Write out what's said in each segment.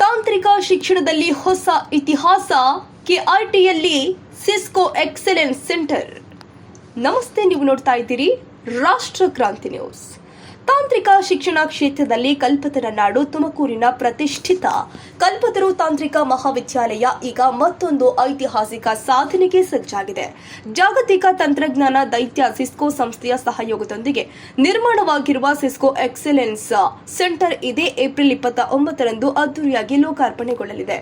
ತಾಂತ್ರಿಕ ಶಿಕ್ಷಣದಲ್ಲಿ ಹೊಸ ಇತಿಹಾಸ, ಕೆಐಟಿಯಲ್ಲಿ ಸಿಸ್ಕೋ ಎಕ್ಸಲೆನ್ಸ್ ಸೆಂಟರ್. ನಮಸ್ತೆ, ನೀವು ನೋಡ್ತಾ ಇದ್ದೀರಿ ರಾಷ್ಟ್ರ ಕ್ರಾಂತಿ ನ್ಯೂಸ್. ತಾಂತ್ರಿಕ ಶಿಕ್ಷಣ ಕ್ಷೇತ್ರದಲ್ಲಿ ಕಲ್ಪತರು ನಾಡು ತುಮಕೂರಿನ ಪ್ರತಿಷ್ಠಿತ ಕಲ್ಪತರು ತಾಂತ್ರಿಕ ಮಹಾವಿದ್ಯಾಲಯ ಈಗ ಮತ್ತೊಂದು ಐತಿಹಾಸಿಕ ಸಾಧನೆಗೆ ಸಜ್ಜಾಗಿದೆ. ಜಾಗತಿಕ ತಂತ್ರಜ್ಞಾನ ದೈತ್ಯ ಸಿಸ್ಕೋ ಸಂಸ್ಥೆಯ ಸಹಯೋಗದೊಂದಿಗೆ ನಿರ್ಮಾಣವಾಗಿರುವ ಸಿಸ್ಕೋ ಎಕ್ಸಲೆನ್ಸ್ ಸೆಂಟರ್ ಇದೇ ಏಪ್ರಿಲ್ 29ರಂದು ಅದ್ದೂರಿಯಾಗಿ ಲೋಕಾರ್ಪಣೆಗೊಳ್ಳಲಿದೆ.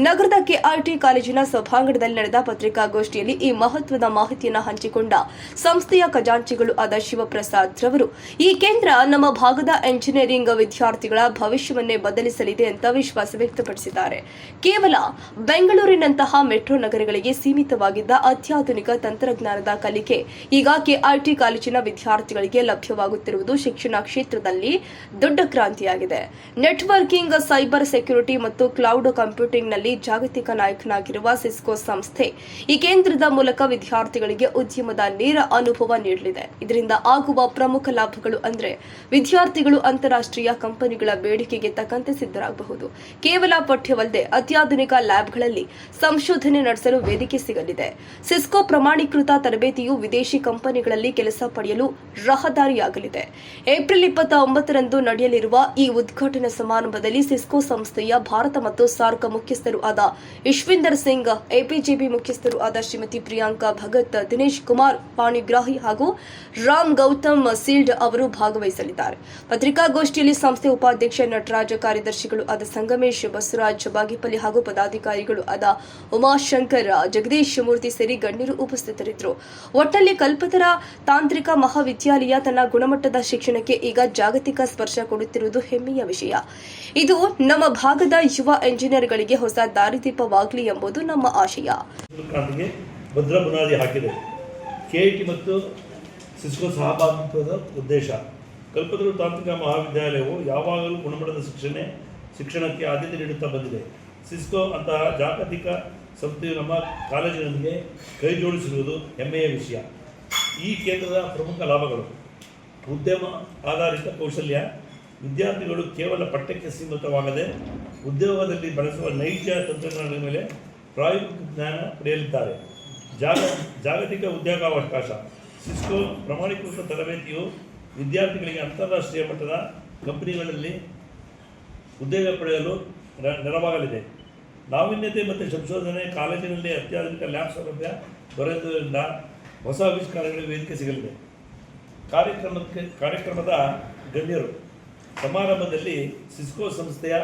ನಗರದ ಕೆಐಟಿ ಕಾಲೇಜಿನ ಸಭಾಂಗಣದಲ್ಲಿ ನಡೆದ ಪತ್ರಿಕಾಗೋಷ್ಠಿಯಲ್ಲಿ ಈ ಮಹತ್ವದ ಮಾಹಿತಿಯನ್ನು ಹಂಚಿಕೊಂಡ ಸಂಸ್ಥೆಯ ಖಜಾಂಚಿಗಳು ಆದ ಶಿವಪ್ರಸಾದ್ ರವರು, ಈ ಕೇಂದ್ರ ನಮ್ಮ ಭಾಗದ ಎಂಜಿನಿಯರಿಂಗ್ ವಿದ್ಯಾರ್ಥಿಗಳ ಭವಿಷ್ಯವನ್ನೇ ಬದಲಿಸಲಿದೆ ಅಂತ ವಿಶ್ವಾಸ ವ್ಯಕ್ತಪಡಿಸಿದ್ದಾರೆ. ಕೇವಲ ಬೆಂಗಳೂರಿನಂತಹ ಮೆಟ್ರೋ ನಗರಗಳಿಗೆ ಸೀಮಿತವಾಗಿದ್ದ ಅತ್ಯಾಧುನಿಕ ತಂತ್ರಜ್ಞಾನದ ಕಲಿಕೆ ಈಗ ಕೆಐಟಿ ಕಾಲೇಜಿನ ವಿದ್ಯಾರ್ಥಿಗಳಿಗೆ ಲಭ್ಯವಾಗುತ್ತಿರುವುದು ಶಿಕ್ಷಣ ಕ್ಷೇತ್ರದಲ್ಲಿ ದೊಡ್ಡ ಕ್ರಾಂತಿಯಾಗಿದೆ. ನೆಟ್ವರ್ಕಿಂಗ್, ಸೈಬರ್ ಸೆಕ್ಯೂರಿಟಿ ಮತ್ತು ಕ್ಲೌಡ್ ಕಂಪ್ಯೂಟಿಂಗ್ನಲ್ಲಿ ಜಾಗತಿಕ ನಾಯಕನಾಗಿರುವ ಸಿಸ್ಕೋ ಸಂಸ್ಥೆ ಈ ಕೇಂದ್ರದ ಮೂಲಕ ವಿದ್ಯಾರ್ಥಿಗಳಿಗೆ ಉದ್ಯಮದ ನೇರ ಅನುಭವ ನೀಡಲಿದೆ. ಇದರಿಂದ ಆಗುವ ಪ್ರಮುಖ ಲಾಭಗಳು ಅಂದರೆ ವಿದ್ಯಾರ್ಥಿಗಳು ಅಂತಾರಾಷ್ಟ್ರೀಯ ಕಂಪನಿಗಳ ಬೇಡಿಕೆಗೆ ತಕ್ಕಂತೆ ಸಿದ್ಧರಾಗಬಹುದು. ಕೇವಲ ಪಠ್ಯವಲ್ಲದೆ ಅತ್ಯಾಧುನಿಕ ಲ್ಯಾಬ್ಗಳಲ್ಲಿ ಸಂಶೋಧನೆ ನಡೆಸಲು ವೇದಿಕೆ ಸಿಗಲಿದೆ. ಸಿಸ್ಕೋ ಪ್ರಮಾಣೀಕೃತ ತರಬೇತಿಯು ವಿದೇಶಿ ಕಂಪನಿಗಳಲ್ಲಿ ಕೆಲಸ ಪಡೆಯಲು ರಹದಾರಿಯಾಗಲಿದೆ. ಏಪ್ರಿಲ್ 29ರಂದು ನಡೆಯಲಿರುವ ಈ ಉದ್ಘಾಟನಾ ಸಮಾರಂಭದಲ್ಲಿ ಸಿಸ್ಕೋ ಸಂಸ್ಥೆಯ ಭಾರತ ಮತ್ತು ಸಾರ್ಕ್ ಮುಖ್ಯಸ್ಥರು ಆದ ಇಶ್ವಿಂದರ್ ಸಿಂಗ್, ಎಪಿಜಿಬಿ ಮುಖ್ಯಸ್ಥರು ಆದ ಶ್ರೀಮತಿ ಪ್ರಿಯಾಂಕಾ ಭಗತ್, ದಿನೇಶ್ ಕುಮಾರ್ ಪಾಣಿಗ್ರಾಹಿ ಹಾಗೂ ರಾಮ್ ಗೌತಮ್ ಸೀಲ್ಡ್ ಅವರು ಭಾಗವಹಿಸಲಿದ್ದಾರೆ. ಪತ್ರಿಕಾಗೋಷ್ಠಿಯಲ್ಲಿ ಸಂಸ್ಥೆ ಉಪಾಧ್ಯಕ್ಷ ನಟರಾಜ, ಕಾರ್ಯದರ್ಶಿಗಳು ಆದ ಸಂಗಮೇಶ್, ಬಸವರಾಜ್ ಬಾಗಿಪಲ್ಲಿ ಹಾಗೂ ಪದಾಧಿಕಾರಿಗಳು ಆದ ಉಮಾಶಂಕರ್, ಜಗದೀಶ್ ಮೂರ್ತಿ ಸೇರಿ ಗಣ್ಯರು ಉಪಸ್ಥಿತರಿದ್ದರು. ಒಟ್ಟಲ್ಲಿ ಕಲ್ಪತರ ತಾಂತ್ರಿಕ ಮಹಾವಿದ್ಯಾಲಯ ತನ್ನ ಗುಣಮಟ್ಟದ ಶಿಕ್ಷಣಕ್ಕೆ ಈಗ ಜಾಗತಿಕ ಸ್ಪರ್ಶ ಕೊಡುತ್ತಿರುವುದು ಹೆಮ್ಮೆಯ ವಿಷಯ. ಇದು ನಮ್ಮ ಭಾಗದ ಯುವ ಎಂಜಿನಿಯರ್ಗಳಿಗೆ ಹೊಸ ದಾರಿದೀಪವಾಗಲಿ ಎಂಬುದು ನಮ್ಮ ಆಶಯ. ಭದ್ರ ಬುನಾದಿ ಹಾಕಿದೆ. ಕೆಐಟಿ ಮತ್ತು ಸಿಸ್ಕೋ ಸಹಭಾಗಿತ್ವದ ಉದ್ದೇಶ. ಕಲ್ಪತರು ತಾಂತ್ರಿಕ ಮಹಾವಿದ್ಯಾಲಯವು ಯಾವಾಗಲೂ ಗುಣಮಟ್ಟದ ಶಿಕ್ಷಣಕ್ಕೆ ಆದ್ಯತೆ ನೀಡುತ್ತಾ ಬಂದಿದೆ. ಸಿಸ್ಕೋ ಅಂತಹ ಜಾಗತಿಕ ಸಂಸ್ಥೆಯು ನಮ್ಮ ಕಾಲೇಜಿನೊಂದಿಗೆ ಕೈ ಜೋಡಿಸಿರುವುದು ಹೆಮ್ಮೆಯ ವಿಷಯ. ಈ ಕೇಂದ್ರದ ಪ್ರಮುಖ ಲಾಭಗಳು: ಉದ್ಯಮ ಆಧಾರಿತ ಕೌಶಲ್ಯ. ವಿದ್ಯಾರ್ಥಿಗಳು ಕೇವಲ ಪಠ್ಯಕ್ಕೆ ಸೀಮಿತವಾಗದೆ ಉದ್ಯೋಗದಲ್ಲಿ ಬಳಸುವ ನೈಜ ತಂತ್ರಜ್ಞಾನದ ಮೇಲೆ ಪ್ರಾಯೋಗಿಕ ಜ್ಞಾನ ಪಡೆಯಲಿದ್ದಾರೆ. ಜಾಗತಿಕ ಉದ್ಯೋಗಾವಕಾಶ. ಸಿಸ್ಕೋ ಪ್ರಮಾಣೀಕೃತ ತರಬೇತಿಯು ವಿದ್ಯಾರ್ಥಿಗಳಿಗೆ ಅಂತಾರಾಷ್ಟ್ರೀಯ ಮಟ್ಟದ ಕಂಪನಿಗಳಲ್ಲಿ ಉದ್ಯೋಗ ಪಡೆಯಲು ನೆರವಾಗಲಿದೆ. ನಾವೀನ್ಯತೆ ಮತ್ತು ಸಂಶೋಧನೆ. ಕಾಲೇಜಿನಲ್ಲಿ ಅತ್ಯಾಧುನಿಕ ಲ್ಯಾಬ್ ಸೌಲಭ್ಯ ದೊರೆಯುವುದರಿಂದ ಹೊಸ ಆವಿಷ್ಕಾರಗಳಿಗೆ ವೇದಿಕೆ ಸಿಗಲಿದೆ. ಕಾರ್ಯಕ್ರಮದ ಗಣ್ಯರು. ಸಮಾರಂಭದಲ್ಲಿ ಸಿಸ್ಕೋ ಸಂಸ್ಥೆಯ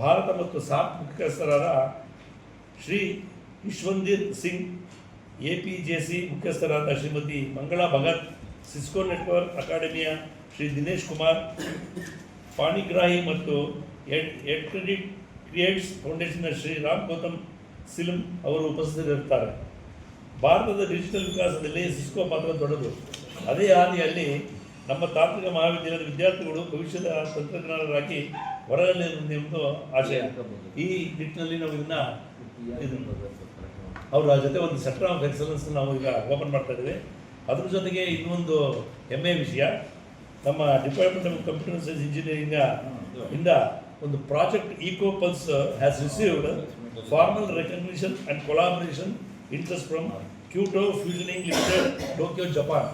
ಭಾರತ ಮತ್ತು ಸಾರ್ಕ್ ಮುಖ್ಯಸ್ಥರಾದ ಶ್ರೀ ಇಶ್ವಂದೀರ್ ಸಿಂಗ್, ಎಪಿಜೆಸಿ ಮುಖ್ಯಸ್ಥರಾದ ಶ್ರೀಮತಿ ಮಂಗಳಾ ಭಗತ್, ಸಿಸ್ಕೋ ನೆಟ್ವರ್ಕ್ ಅಕಾಡೆಮಿಯ ಶ್ರೀ ದಿನೇಶ್ ಕುಮಾರ್ ಪಾಣಿಗ್ರಾಹಿ ಮತ್ತು ಎಡ್ಕ್ರೆಡಿಟ್ ಕ್ರಿಯೇಟ್ಸ್ ಫೌಂಡೇಶನ್ನ ಶ್ರೀ ರಾಮ್ ಗೌತಮ್ ಸಿಲಂ ಅವರು ಉಪಸ್ಥಿತರಿರುತ್ತಾರೆ. ಭಾರತದ ಡಿಜಿಟಲ್ ವಿಕಾಸದಲ್ಲಿ ಸಿಸ್ಕೋ ಪಾತ್ರ ದೊಡ್ಡದು. ಅದೇ ಹಾದಿಯಲ್ಲಿ ನಮ್ಮ ತಾಂತ್ರಿಕ ಮಹಾವಿದ್ಯಾಲಯದ ವಿದ್ಯಾರ್ಥಿಗಳು ಭವಿಷ್ಯದ ತಂತ್ರಜ್ಞಾನರಾಗಿ ಹೊರಗಡೆಂದು ಆಶಯ. ಈ ನಿಟ್ಟಿನಲ್ಲಿ ನಾವು ಅವರ ಜೊತೆ ಒಂದು ಸೆಂಟರ್ ಆಫ್ ಎಕ್ಸಲೆನ್ಸ್ ನಾವು ಈಗ ಓಪನ್ ಮಾಡ್ತಾ ಇದ್ದೀವಿ. ಅದ್ರ ಜೊತೆಗೆ ಇನ್ನೊಂದು ಹೆಮ್ಮೆಯ ವಿಷಯ, ನಮ್ಮ department of computer science engineering ಇಂದ ಒಂದು project eco pulse has received formal recognition and collaboration interest from Kyoto fusioneering limited, Tokyo, Japan.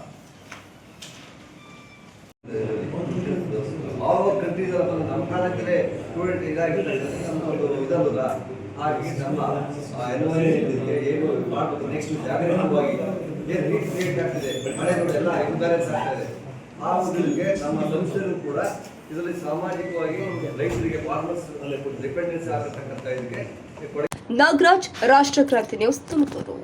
all our countries are ನಮ್ಮ ಕಾಲಕ್ಕೆ ಸ್ಟೂಡೆಂಟ್ ಇದಾಗಿಲ್ಲ ಇದಲ್ಲ. ಹಾಗೆ ನಮ್ಮ ಎನ್ವೈರನ್ಮೆಂಟ್ ಏನು ಮಾಡಬೇಕು, ನೆಕ್ಸ್ಟ್ ಜಾಗರೂಕವಾಗಿ ಏನು ನೀಟ್ ಕ್ರಿಯೇಟ್ ಆಗ್ತಿದೆ, ಮಳೆಗಳು ಎಲ್ಲ ಇಂಬ್ಯಾಲೆನ್ಸ್ ಆಗ್ತಾಯಿದೆ. ಆ ಮೊದಲಿಗೆ ನಮ್ಮ ಸಂಸ್ಥೆಯೂ ಕೂಡ ಇದರಲ್ಲಿ ಸಾಮಾಜಿಕವಾಗಿ ರೈತರಿಗೆ ಫಾರ್ಮರ್ಸ್ ಡಿಪೆಂಡೆನ್ಸ್ ಆಗತಕ್ಕಂಥ ಇದಕ್ಕೆ. ನಾಗರಾಜ್, ರಾಷ್ಟ್ರ ಕ್ರಾಂತಿ ನ್ಯೂಸ್, ತುಮಕೂರು.